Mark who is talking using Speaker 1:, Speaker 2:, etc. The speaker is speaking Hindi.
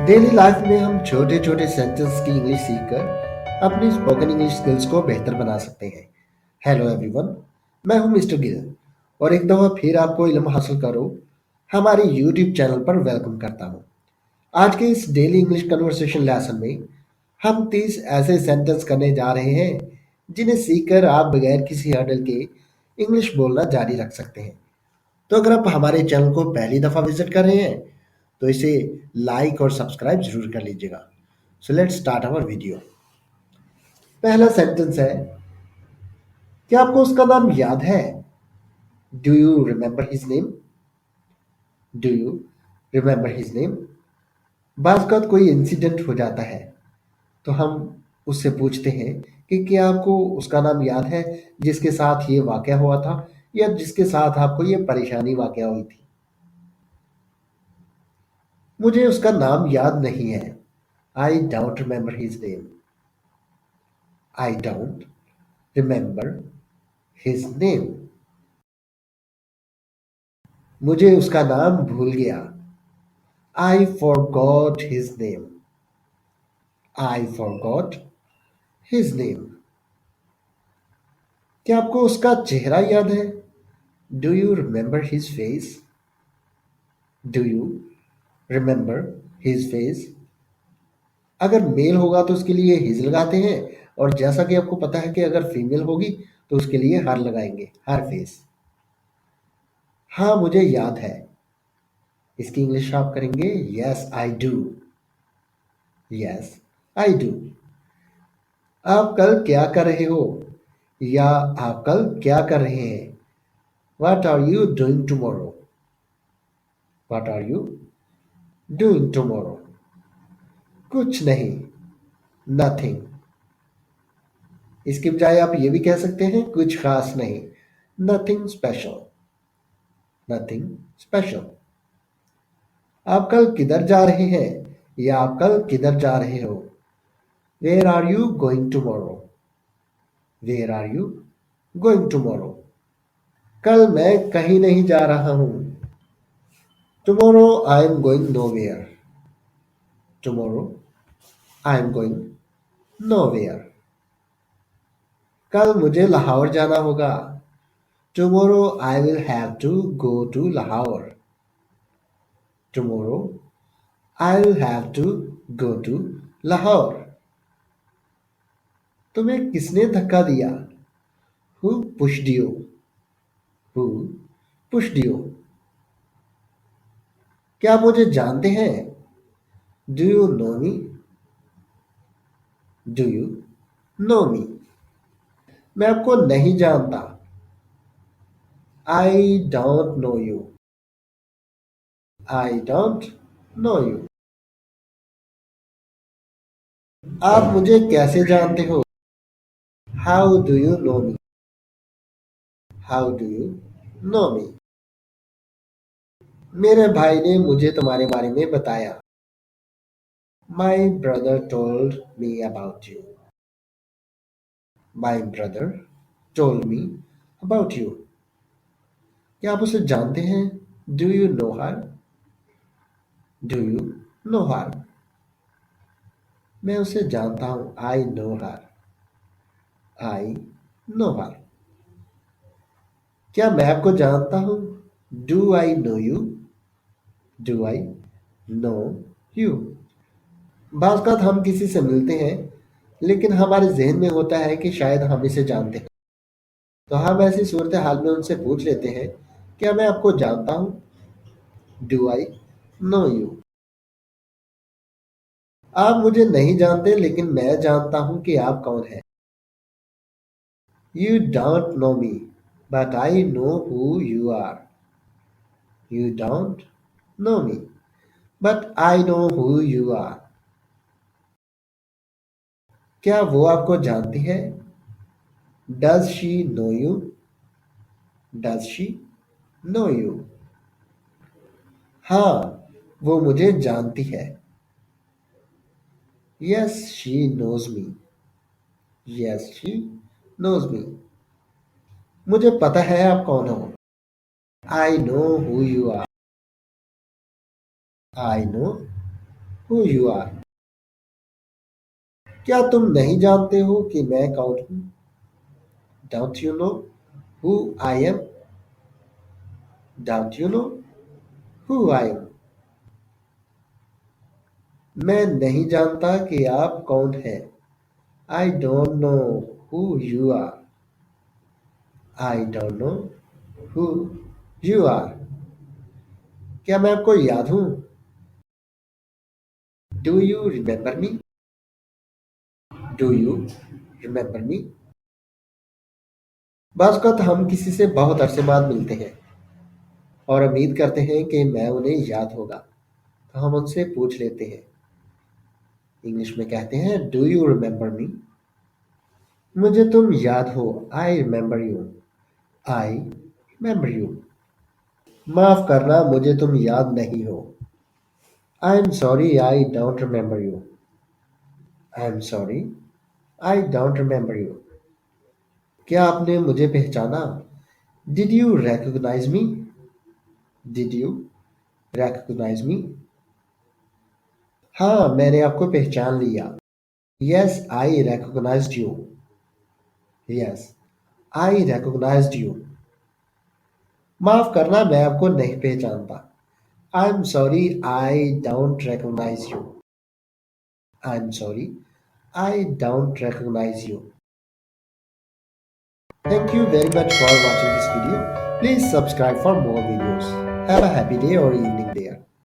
Speaker 1: डेली लाइफ में हम छोटे छोटे सेंटेंस की इंग्लिश सीखकर अपनी स्पोकन इंग्लिश स्किल्स को बेहतर बना सकते हैं। हेलो एवरीवन, मैं हूं मिस्टर गिल और एक दफ़ा फिर आपको इल्म हासिल करो हमारे यूट्यूब चैनल पर वेलकम करता हूं। आज के इस डेली इंग्लिश कन्वर्सेशन लेसन में हम 30 ऐसे सेंटेंस करने जा रहे हैं जिन्हें सीखकर आप बगैर किसी हर्डल के इंग्लिश बोलना जारी रख सकते हैं। तो अगर आप हमारे चैनल को पहली दफ़ा विजिट कर रहे हैं तो इसे लाइक और सब्सक्राइब जरूर कर लीजिएगा। So let's start our video. पहला सेंटेंस है, क्या आपको उसका नाम याद है? Do you remember his name? Do you remember his name? बाज़ का कोई इंसिडेंट हो जाता है तो हम उससे पूछते हैं कि क्या आपको उसका नाम याद है जिसके साथ ये वाकया हुआ था या जिसके साथ आपको ये परेशानी वाकया हुई थी। मुझे उसका नाम याद नहीं है। I don't remember his name. I don't remember his name. मुझे उसका नाम भूल गया। I forgot his name. I forgot his name. क्या आपको उसका चेहरा याद है? Do you remember his face? Do you remember his face? अगर मेल होगा तो उसके लिए हिज लगाते हैं और जैसा कि आपको पता है कि अगर फीमेल होगी तो उसके लिए हर लगाएंगे, हर फेस। हाँ मुझे याद है। इसकी इंग्लिश आप करेंगे yes I do. Yes I do. आप कल क्या कर रहे हो या आप कल क्या कर रहे हैं? What are you doing tomorrow? What are you doing tomorrow? कुछ नहीं, nothing। इसके बजाय आप ये भी कह सकते हैं कुछ खास नहीं, nothing special। nothing special। आप कल किधर जा रहे हैं या आप कल किधर जा रहे हो? Where are you going tomorrow? Where are you going tomorrow? कल मैं कहीं नहीं जा रहा हूँ। Tomorrow I am going nowhere। Tomorrow I am going nowhere। कल मुझे लाहौर जाना होगा। Tomorrow I will have to go to Lahore। Tomorrow I will have to go to Lahore। तुम्हें किसने धक्का दिया? Who pushed you? Who pushed you? क्या आप मुझे जानते हैं? Do you know me? Do you know me? मैं आपको नहीं जानता। I don't know you। I don't know you। आप मुझे कैसे जानते हो? How do you know me? How do you know me? मेरे भाई ने मुझे तुम्हारे बारे में बताया। My brother told me about you। My brother told me about you। क्या आप उसे जानते हैं? Do you know her? Do you know her? मैं उसे जानता हूँ। I know her। I know her। क्या मैं आपको जानता हूँ? Do I know you? Do I know you? बाज़ हम किसी से मिलते हैं लेकिन हमारे जहन में होता है कि शायद हम इसे जानते हैं, तो हम ऐसी सूरत हाल में उनसे पूछ लेते हैं, क्या मैं आपको जानता हूँ? Do I know you? आप मुझे नहीं जानते लेकिन मैं जानता हूँ कि आप कौन हैं। You don't know me but I know who you are. You don't know me but I know who you are. क्या वो आपको जानती है? Does she know you? Does she know you? हाँ वो मुझे जानती है। Yes she knows me. Yes she knows me. मुझे पता है आप कौन हो। I know who you are. I know who you are. क्या तुम नहीं जानते हो कि मैं कौन हूँ? Don't you know who I am? Don't you know who I am? मैं नहीं जानता कि आप कौन हैं। I don't know who you are. I don't know who you are. क्या मैं आपको याद हूँ? Do you remember me? Do you remember me? बाज़ औक़ात हम किसी से बहुत अरसे बाद मिलते हैं और उम्मीद करते हैं कि मैं उन्हें याद होगा, तो हम उनसे पूछ लेते हैं। इंग्लिश में कहते हैं डू यू रिमेम्बर मी? मुझे तुम याद हो। I remember you. I remember you. माफ करना, मुझे तुम याद नहीं हो। I am sorry, I don't remember you. I am sorry, I don't remember you. क्या आपने मुझे पहचाना? Did you recognise me? Did you recognise me? हाँ, मैंने आपको पहचान लिया। Yes, I recognised you. Yes, I recognised you. माफ करना, मैं आपको नहीं पहचानता। I am sorry, I don't recognise you. I am sorry, I don't recognize you. Thank you very much for watching this video. Please subscribe for more videos. Have a happy day or evening there.